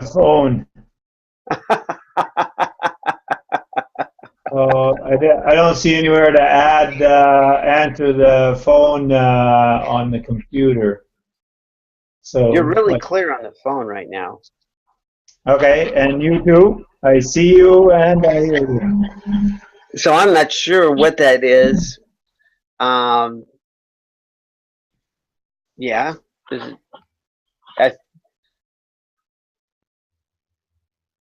phone. I don't see anywhere to add answer the phone on the computer. You're So, really clear on the phone right now. okay, and you too. I see you and I hear you. So I'm not sure what that is. Yeah.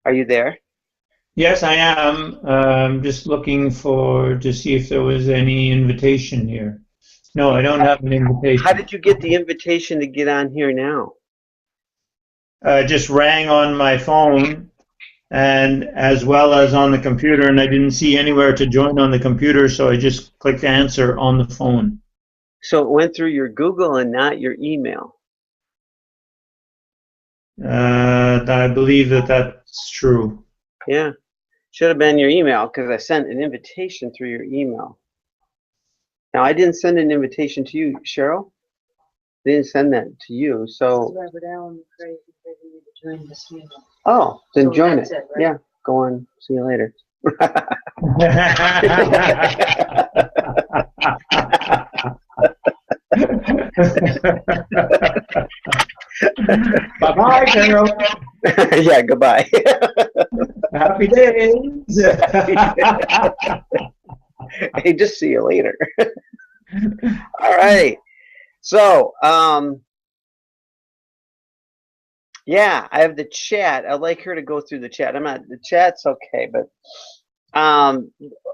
Are you there? Yes, I am. Just looking to see if there was any invitation here. No, I don't have an How invitation. did you get the invitation to get on here now? Just rang on my phone and as well as on the computer, and I didn't see anywhere to join on the computer, so I just clicked answer on the phone. So it went through your Google and not your email. I believe that that's true. Yeah. Should have been your email because I sent an invitation through your email. Now, I didn't send an invitation to you, Cheryl. I didn't send that to you, so. Robert Allen Craig said he would join this meeting. Oh, then So join that's it. it, right? Yeah, go on. See you later. Bye-bye, Carol. Yeah, goodbye. Happy days. Hey, just see you later. All right. So, yeah, I have the chat. I'd like her to go through the chat. The chat's okay, but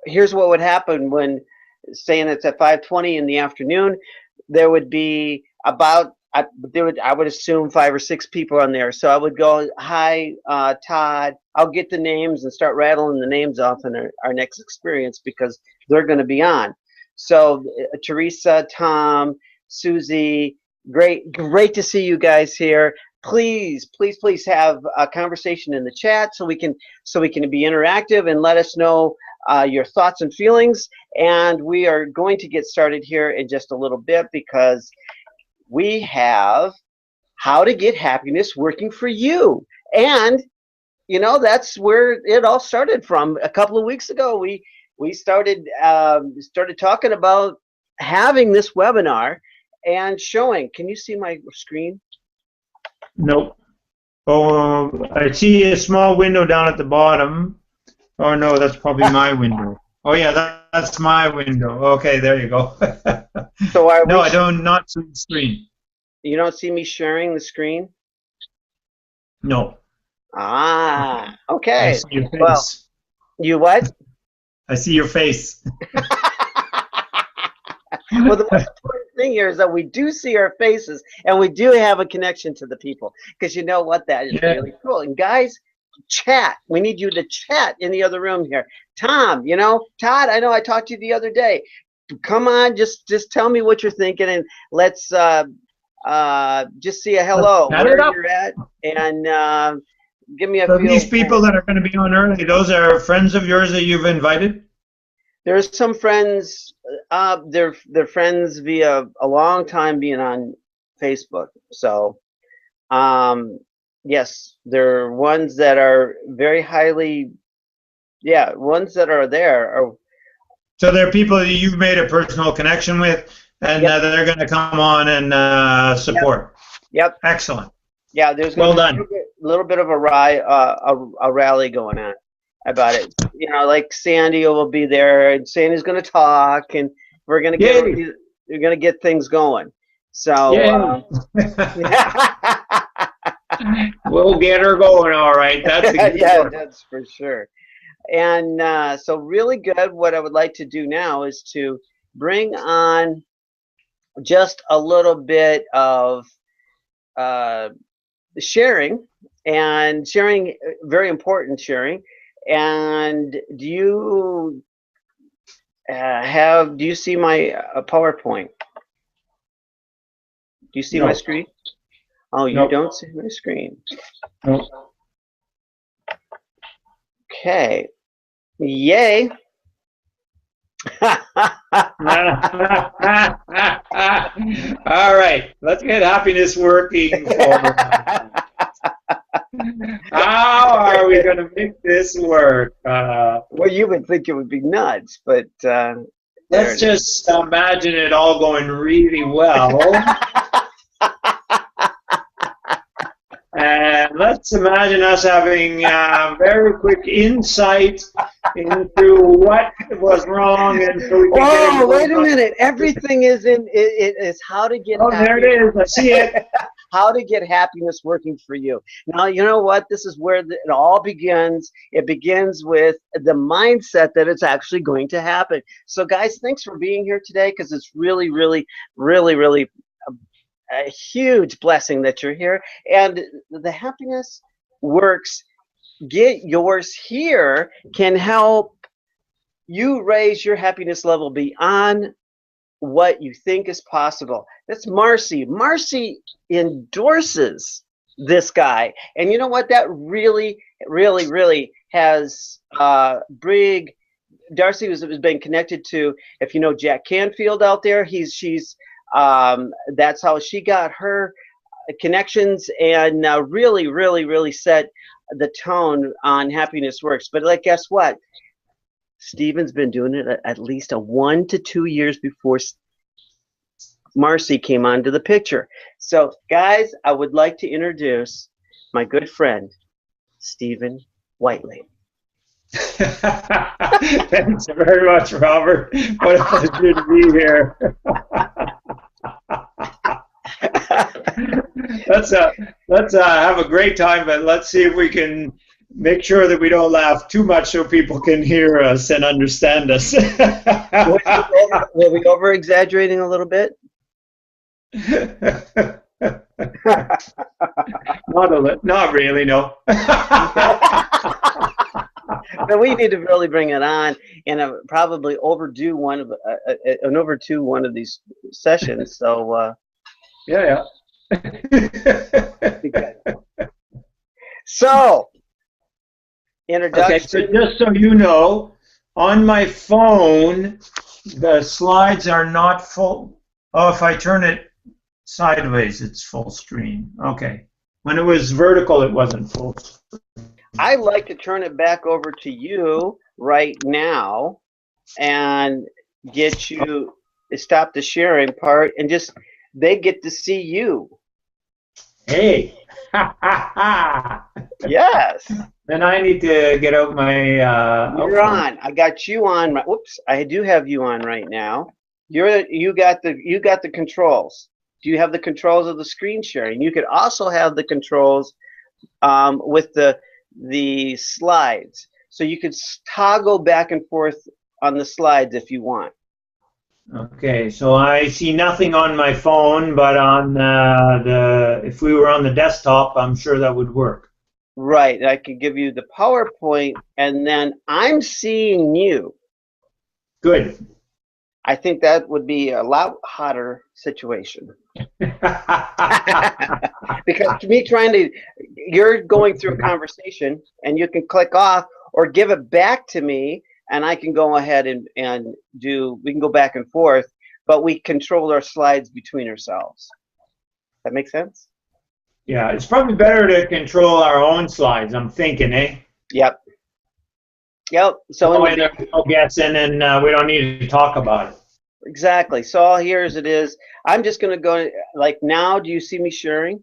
here's what would happen when, saying it's at 5:20 in the afternoon, there would be about, I would assume 5 or 6 people on there. So I would go, hi, Todd. I'll get the names and start rattling the names off in our next experience because they're going to be on. So Teresa, Tom, Susie, great to see you guys here. Please have a conversation in the chat so we can be interactive and let us know your thoughts and feelings. And we are going to get started here in just a little bit because we have how to get happiness working for you. And you know, that's where it all started from. A couple of weeks ago, we started talking about having this webinar and showing. Can you see my screen? Nope. Oh, I see a small window down at the bottom. Oh no, that's probably my window. Oh yeah, that's my window. Okay, there you go. So no, I don't not see the screen. You don't see me sharing the screen? No. Ah, okay. I see your face. Well, you what? I see your face. Well, the most important thing here is that we do see our faces and we do have a connection to the people, because you know what, that is really cool. And guys, chat. We need you to chat in the other room here. Tom, you know, Todd, I know I talked to you the other day. Come on, just tell me what you're thinking, and let's just see a hello where you're at, and give me a feel. These people that are going to be on early, those are friends of yours that you've invited? There's some friends, they're friends via a long time being on Facebook. So, yes, they're ones that are very highly, yeah, ones that are there. So they're people that you've made a personal connection with, and Yep. they're going to come on and support. Yep. Excellent. Yeah, there's well going to done. be a little bit of a rally going on about it. You know, like Sandy will be there, and Sandy's going to talk, and we're going to get things going. So we'll get her going, all right. That's yeah, that's for sure. And so really good. What I would like to do now is to bring on just a little bit of sharing, very important sharing. And do you see my PowerPoint? Do you see my screen? Oh, you don't see my screen. No. Okay. Yay. All right, let's get happiness working. How are we going to make this work? Well, you would think it would be nuts, but there Let's it is. just imagine it all going really well. And let's imagine us having very quick insight into what was wrong, and so we can get Oh, wait a minute! Everything is in. It is how to get. Oh, there it is. I see it. How to get happiness working for you. Now, you know what? This is where it all begins. It begins with the mindset that it's actually going to happen. So, guys, thanks for being here today, because it's really, really, really, really a huge blessing that you're here. And the Happiness Works, get yours here, can help you raise your happiness level beyond what you think is possible. That's Marcy. Marcy endorses this guy. And you know what? That really, really, really has big. Darcy has been connected to, if you know Jack Canfield out there, she's that's how she got her connections, and really, really, really set the tone on Happiness Works. But like, guess what? Stephen's been doing it at least 1 to 2 years before Marcy came onto the picture. So, guys, I would like to introduce my good friend, Stephen Whiteley. Thanks very much, Robert. What a pleasure to be here. Let's have a great time, but let's see if we can make sure that we don't laugh too much so people can hear us and understand us. Were we over exaggerating a little bit? Not really, no. But we need to really bring it on, and probably overdo one of these sessions. So yeah. So, introduction. Okay, so just so you know, on my phone, the slides are not full. Oh, if I turn it sideways, it's full screen. Okay. When it was vertical, it wasn't full screen. I'd like to turn it back over to you right now and get you stop the sharing part, and just they get to see you. Hey. Yes. Then I need to get out my You're on. I got you on. Whoops, I do have you on right now. You got the controls. Do you have the controls of the screen sharing? You could also have the controls with the slides. So you could toggle back and forth on the slides if you want. Okay, so I see nothing on my phone, but on if we were on the desktop, I'm sure that would work. Right, I could give you the PowerPoint, and then I'm seeing you. Good. I think that would be a lot hotter situation. Because to me, you're going through a conversation, and you can click off or give it back to me, and I can go ahead and we can go back and forth, but we control our slides between ourselves. That make sense? Yeah, it's probably better to control our own slides, I'm thinking, eh? Yep. So there's no guessing, and we don't need to talk about it. Exactly. So all here as it is, I'm just going to go like now. Do you see me sharing?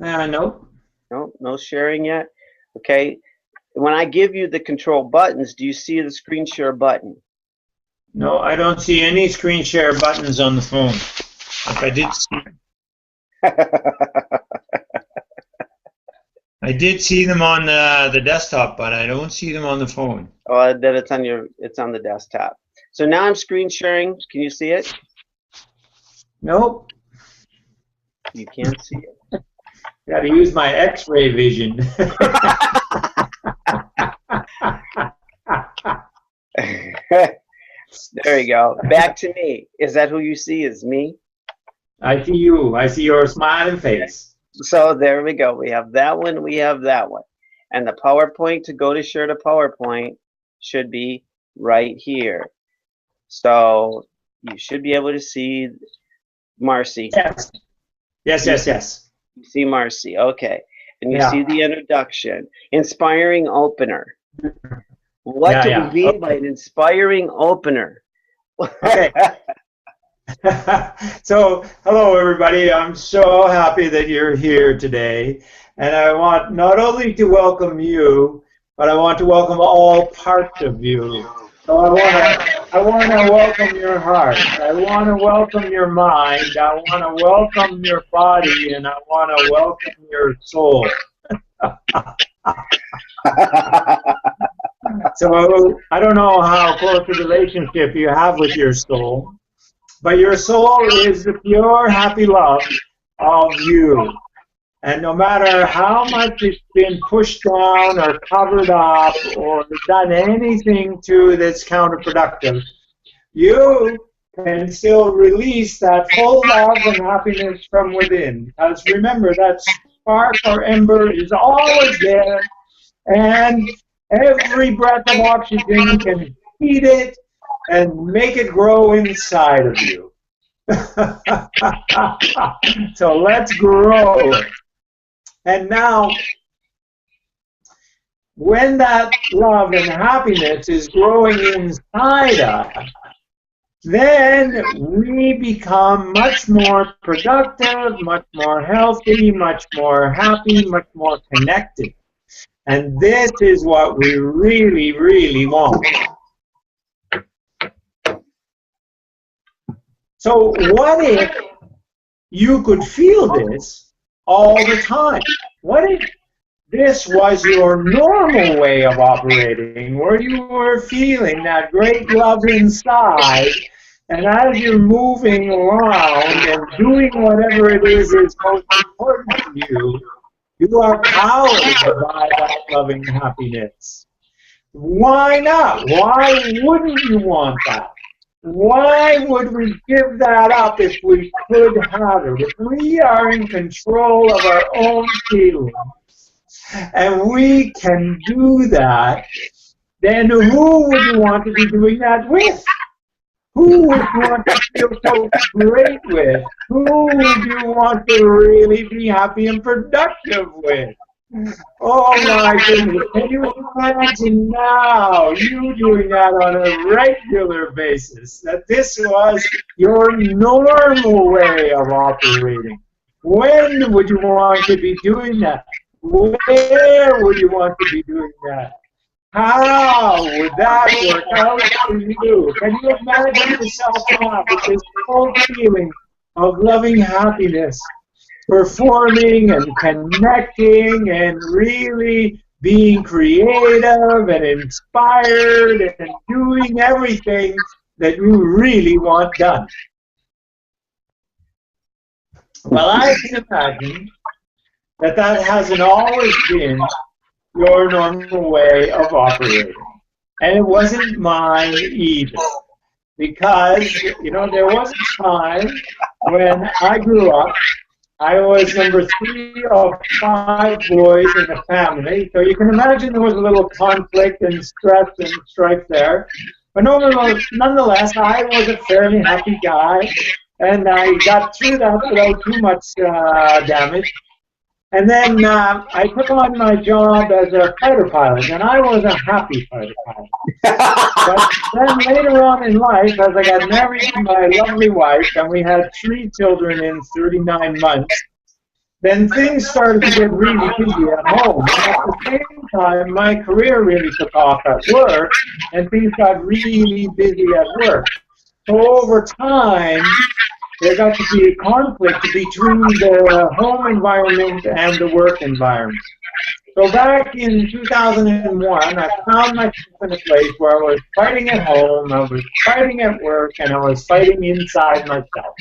No. No sharing yet. Okay. When I give you the control buttons, do you see the screen share button? No, I don't see any screen share buttons on the phone. If I did see, I did see them on the desktop, but I don't see them on the phone. Oh, then it's on the desktop. So now I'm screen sharing. Can you see it? Nope. You can't see it. Got to use my X-ray vision. There you go. Back to me. Is that who you see? Is me? I see you. I see your smiling face. So there we go. We have that one. We have that one. And the PowerPoint, to go to share the PowerPoint, should be right here. So you should be able to see Marcy. Yes. Yes. You see Marcy. Okay. and you Yeah. see the introduction, inspiring opener. What Yeah, do yeah. we mean by an inspiring opener? Okay. So, hello everybody. I'm so happy that you're here today. And I want not only to welcome you, but I want to welcome all parts of you. So I want to welcome your heart. I want to welcome your mind. I want to welcome your body, and I want to welcome your soul. So I don't know how close a relationship you have with your soul, but your soul is the pure, happy love of you. And no matter how much it's been pushed down or covered up or done anything to that's counterproductive, you can still release that full love and happiness from within. Because remember, that spark or ember is always there, and every breath of oxygen can heat it and make it grow inside of you. So let's grow it. And now, when that love and happiness is growing inside us, then we become much more productive, much more healthy, much more happy, much more connected. And this is what we really, really want. So what if you could feel this all the time? What if this was your normal way of operating, where you were feeling that great love inside, and as you're moving around and doing whatever it is most important to you, you are powered by that loving happiness. Why not? Why wouldn't you want that? Why would we give that up if we could have it? If we are in control of our own feelings and we can do that, then who would you want to be doing that with? Who would you want to feel so great with? Who would you want to really be happy and productive with? Oh my goodness, can you imagine now you doing that on a regular basis, that this was your normal way of operating? When would you want to be doing that? Where would you want to be doing that? How would that work out for you? Can you imagine yourself now with this whole feeling of loving happiness, performing and connecting and really being creative and inspired and doing everything that you really want done? Well, I can imagine that that hasn't always been your normal way of operating. And it wasn't mine either. Because, you know, there was a time when I grew up, I was number 3 of 5 boys in a family. So you can imagine there was a little conflict and stress and strife there. But nonetheless, I was a fairly happy guy. And I got through that without too much damage. And then I took on my job as a fighter pilot, and I was a happy fighter pilot. But then later on in life, as I got married to my lovely wife, and we had 3 children in 39 months, then things started to get really busy at home. And at the same time, my career really took off at work, and things got really busy at work. So over time, there got to be a conflict between the home environment and the work environment. So back in 2001, I found myself in a place where I was fighting at home, I was fighting at work, and I was fighting inside myself.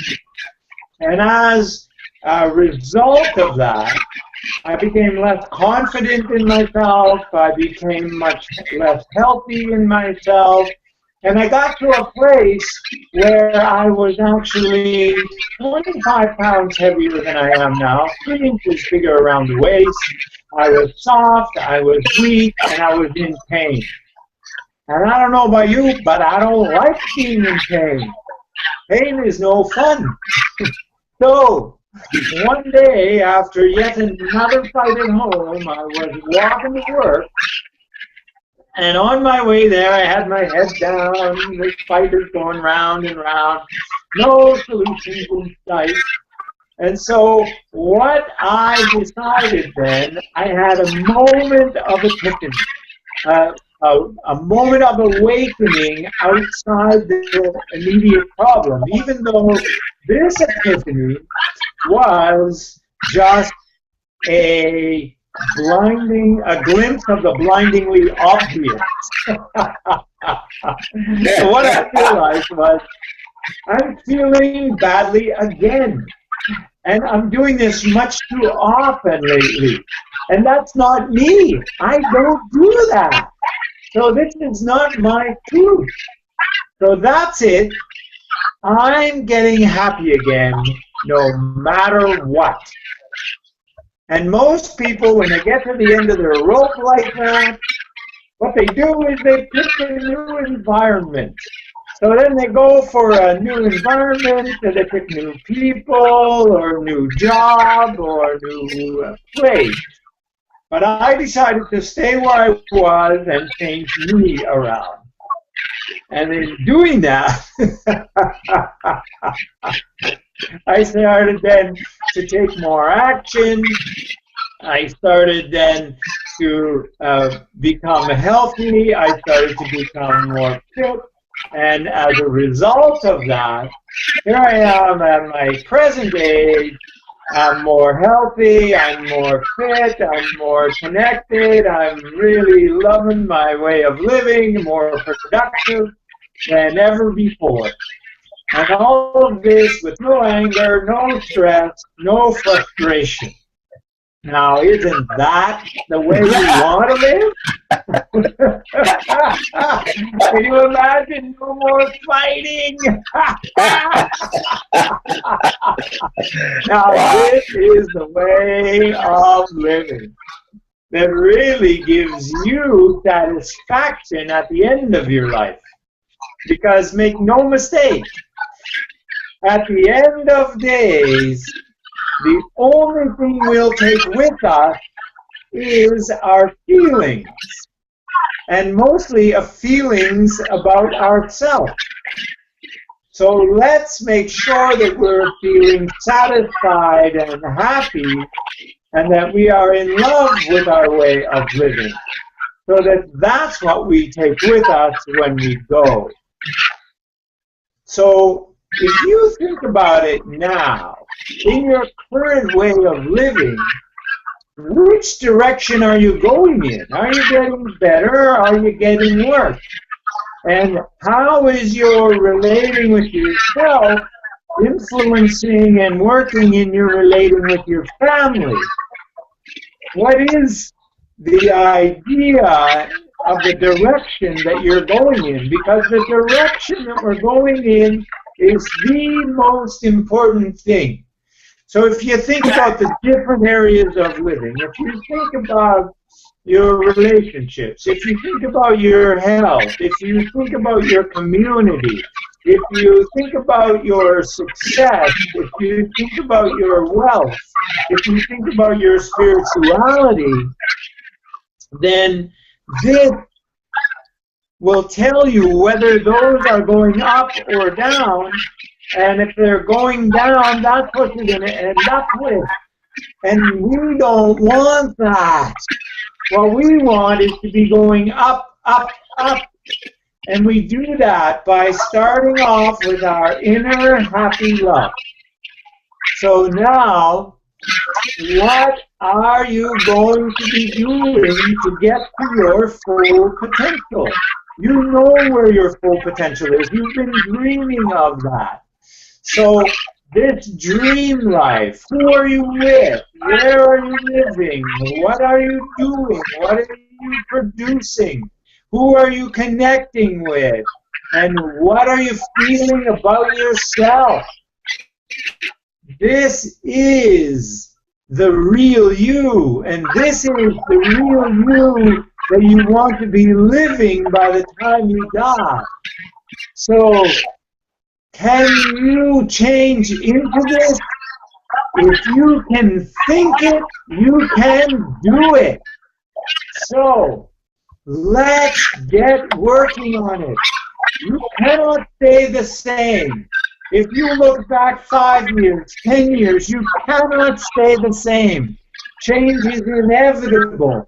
And as a result of that, I became less confident in myself, I became much less healthy in myself, and I got to a place where I was actually 25 pounds heavier than I am now, 3 inches bigger around the waist. I was soft, I was weak, and I was in pain. And I don't know about you, but I don't like being in pain. Pain is no fun. So one day, after yet another fight at home, I was walking to work, and on my way there, I had my head down, the fight is going round and round, no solutions in sight. And so what I decided then, I had a moment of epiphany, a moment of awakening outside the immediate problem, even though this epiphany was just a glimpse of the blindingly obvious. So what I realized was, I'm feeling badly again. And I'm doing this much too often lately. And that's not me. I don't do that. So this is not my truth. So that's it. I'm getting happy again, no matter what. And most people, when they get to the end of their rope like that, what they do is they pick a new environment. So then they go for a new environment, and they pick new people, or new job, or new place. But I decided to stay where I was and change me around. And in doing that, I started then to take more action. I started then to become healthy. I started to become more fit. And as a result of that, here I am at my present age. I'm more healthy, I'm more fit, I'm more connected, I'm really loving my way of living, more productive than ever before. And all of this with no anger, no stress, no frustration. Now, isn't that the way we want to live? Can you imagine no more fighting? Now, this is the way of living that really gives you satisfaction at the end of your life. Because make no mistake, at the end of days, the only thing we'll take with us is our feelings, and mostly feelings about ourselves. So let's make sure that we're feeling satisfied and happy, and that we are in love with our way of living, so that that's what we take with us when we go. So if you think about it now, in your current way of living, which direction are you going in? Are you getting better, or are you getting worse? And how is your relating with yourself influencing and working in your relating with your family? What is the idea of the direction that you're going in? Because the direction that we're going in is the most important thing. So if you think about the different areas of living, if you think about your relationships, if you think about your health, if you think about your community, if you think about your success, if you think about your wealth, if you think about your spirituality, then this will tell you whether those are going up or down. And if they're going down, that's what you're going to end up with. And we don't want that. What we want is to be going up, up, up. And we do that by starting off with our inner happy love. So now, what are you going to be doing to get to your full potential? You know where your full potential is. You've been dreaming of that. So this dream life, who are you with? Where are you living? What are you doing? What are you producing? Who are you connecting with? And what are you feeling about yourself? This is the real you, and this is the real you that you want to be living by the time you die. So, can you change into this? If you can think it, you can do it. So, let's get working on it. You cannot stay the same. If you look back 5 years, 10 years, you cannot stay the same. Change is inevitable.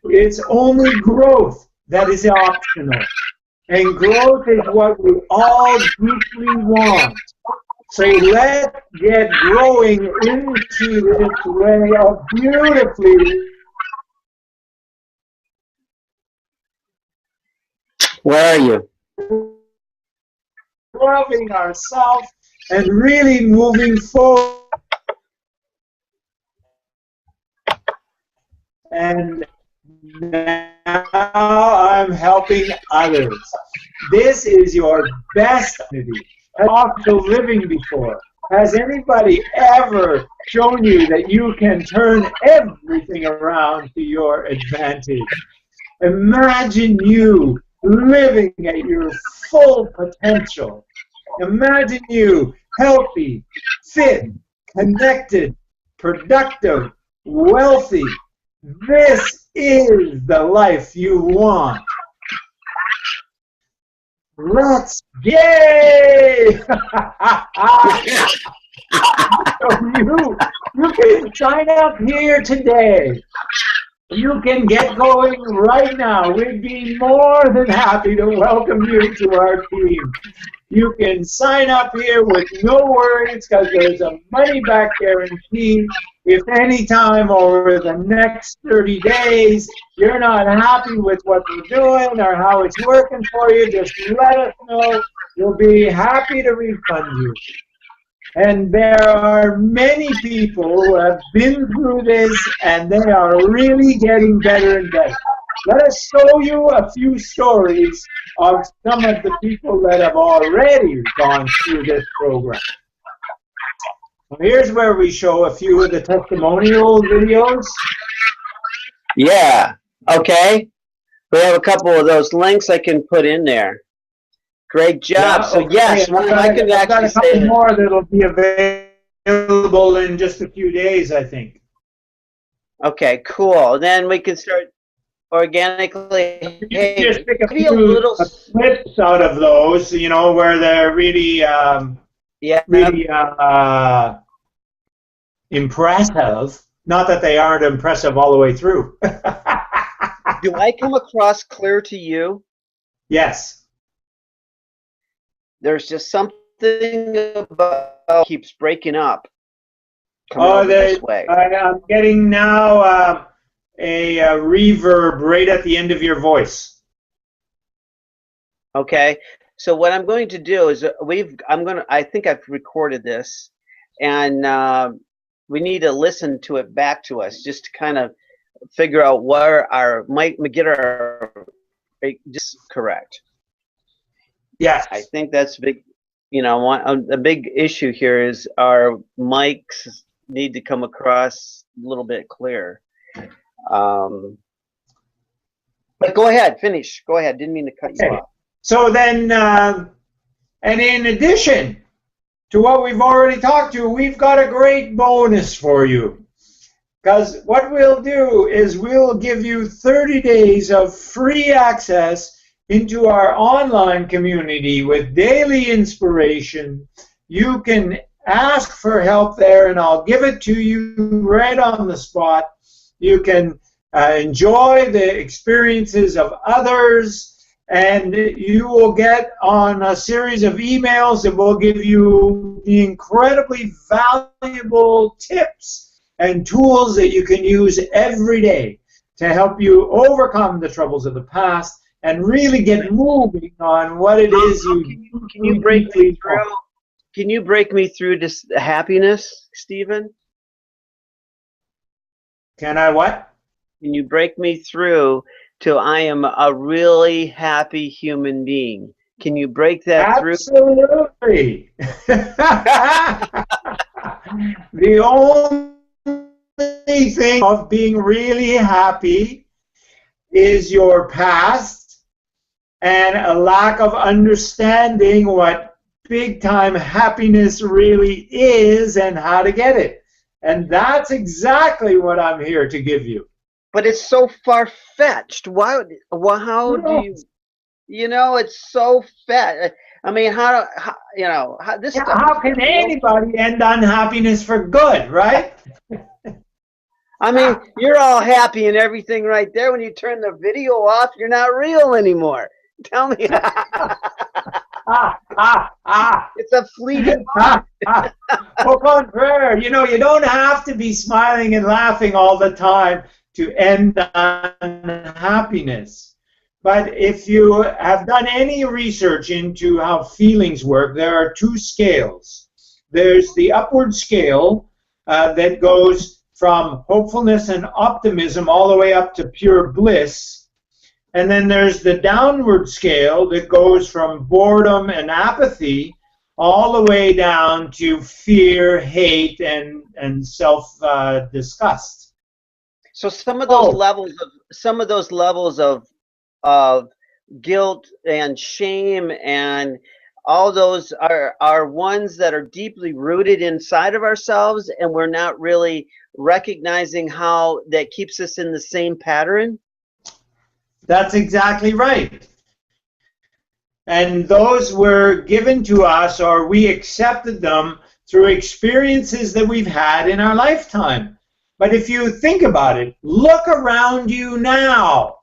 It's only growth that is optional. And growth is what we all deeply want. So let's get growing into this way of beautifully. Where are you? Loving ourselves and really moving forward. And now I'm helping others. This is your best opportunity. Has also living before. Has anybody ever shown you that you can turn everything around to your advantage? Imagine you living at your full potential. Imagine you healthy, fit, connected, productive, wealthy. This is the life you want. Let's yay! So you can sign up here today. You can get going right now. We'd be more than happy to welcome you to our team. You can sign up here with no worries because there's a money-back guarantee. If any time over the next 30 days you're not happy with what we're doing or how it's working for you, just let us know. We'll be happy to refund you. And there are many people who have been through this, and they are really getting better and better. Let us show you a few stories of some of the people that have already gone through this program. Well, here's where we show a few of the testimonial videos. Yeah, okay. We have a couple of those links I can put in there. Great job. Yeah, So okay. yes, I can I've got actually a couple say more that'll be available in just a few days, I think. okay, cool. Then we can start organically. You Hey, can just pick a maybe a few little. clips out of those, you know, where they're really, Yeah. really impressive. Not that they aren't impressive all the way through. Do I come across clear to you? Yes. There's just something about keeps breaking up. Coming over this way. I'm getting now a reverb right at the end of your voice. Okay. So what I'm going to do is I think I've recorded this, and we need to listen to it back to us just to kind of figure out where get our just correct. Yes. I think that's big. You know, a big issue here is our mics need to come across a little bit clearer. But go ahead, finish. Go ahead. Didn't mean to cut you off. So then, and in addition to what we've already talked to, we've got a great bonus for you. Because what we'll do is we'll give you 30 days of free access into our online community with daily inspiration. You can ask for help there, and I'll give it to you right on the spot. You can enjoy the experiences of others, and you will get on a series of emails that will give you the incredibly valuable tips and tools that you can use every day to help you overcome the troubles of the past and really get moving on what it is Can you break me through? Can you break me through this happiness, Stephen? Can I what? Can you break me through to I am a really happy human being? Can you break that through? Absolutely. The only thing of being really happy is your past and a lack of understanding what big-time happiness really is and how to get it. And that's exactly what I'm here to give you. But it's so far-fetched. How do you, it's so fat. I mean, this Yeah, stuff how is can real. anybody end unhappiness for good, right? I mean, you're all happy and everything right there. When you turn the video off, you're not real anymore. Tell me. It's a fleeting. Au contraire, you don't have to be smiling and laughing all the time to end unhappiness. But if you have done any research into how feelings work, there are two scales. There's the upward scale that goes from hopefulness and optimism all the way up to pure bliss. And then there's the downward scale that goes from boredom and apathy all the way down to fear, hate, and self-disgust. So some of those levels of guilt and shame and all those are ones that are deeply rooted inside of ourselves, and we're not really recognizing how that keeps us in the same pattern. That's exactly right. And those were given to us, or we accepted them through experiences that we've had in our lifetime. But if you think about it, look around you now.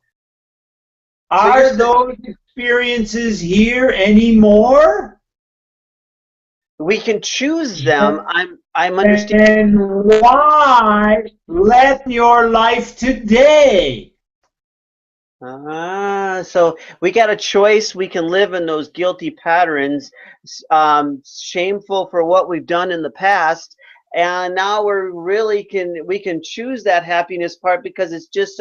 Are those experiences here anymore? We can choose them. I'm understanding. And why let your life today? So we got a choice. We can live in those guilty patterns, shameful for what we've done in the past, and now we can choose that happiness part, because it's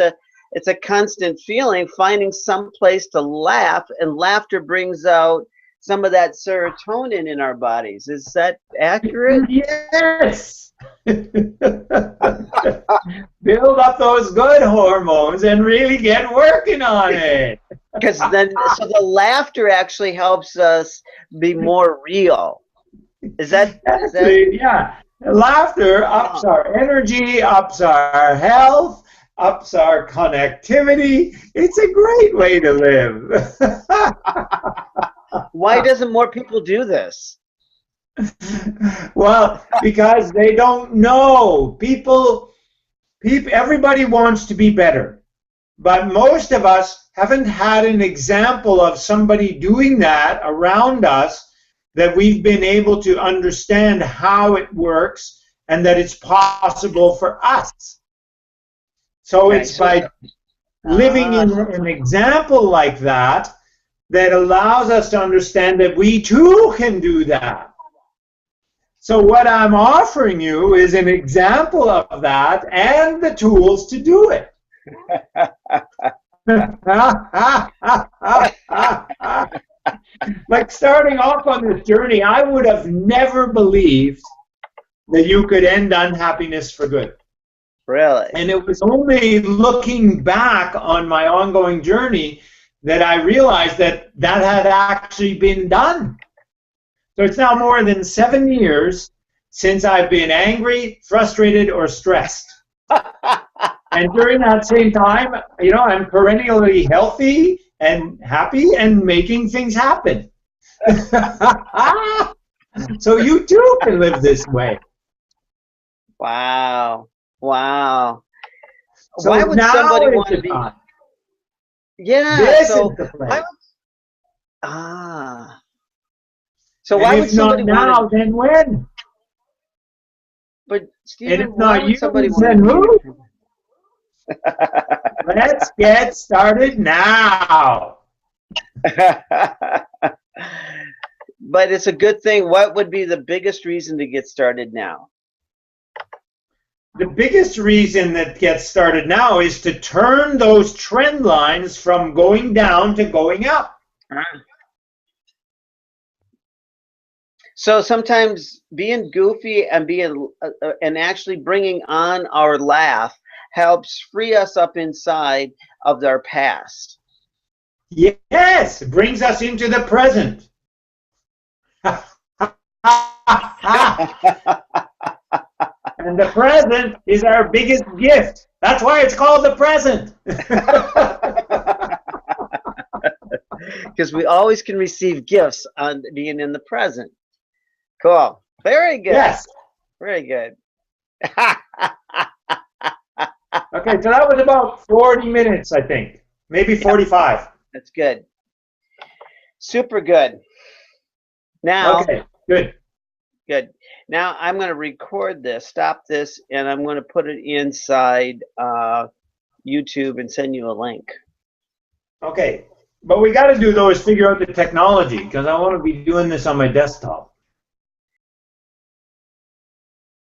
a constant feeling, finding some place to laugh, and laughter brings out some of that serotonin in our bodies. Is that accurate? Yes. Build up those good hormones and really get working on it. Because then, so the laughter actually helps us be more real. Yeah. Laughter ups our energy, ups our health, ups our connectivity. It's a great way to live. Why doesn't more people do this? Well, because they don't know. Everybody wants to be better, but most of us haven't had an example of somebody doing that around us, that we've been able to understand how it works and that it's possible for us. So it's by living in an example like that that allows us to understand that we too can do that. So what I'm offering you is an example of that and the tools to do it. Like, starting off on this journey, I would have never believed that you could end unhappiness for good. Really? And it was only looking back on my ongoing journey that I realized that had actually been done. So it's now more than 7 years since I've been angry, frustrated, or stressed. And during that same time, I'm perennially healthy and happy and making things happen. So you too can live this way. Wow. Wow. So why would now somebody want to be? Time. Yeah. This so is the place. So and why if would somebody not now, then when? But Stephen, and if why not would you, somebody then want who? Let's get started now. But it's a good thing. What would be the biggest reason to get started now? The biggest reason that gets started now is to turn those trend lines from going down to going up. So sometimes being goofy and and actually bringing on our laugh helps free us up inside of our past. Yes, it brings us into the present. And the present is our biggest gift. That's why it's called the present. Because we always can receive gifts on being in the present. Cool. Very good. Yes. Very good. Okay, so that was about 40 minutes, I think. Maybe 45. That's good. Super good. Now, Okay, good. good. Now I'm going to record this, stop this, and I'm going to put it inside YouTube and send you a link. Okay, but we got to do though is figure out the technology because I want to be doing this on my desktop.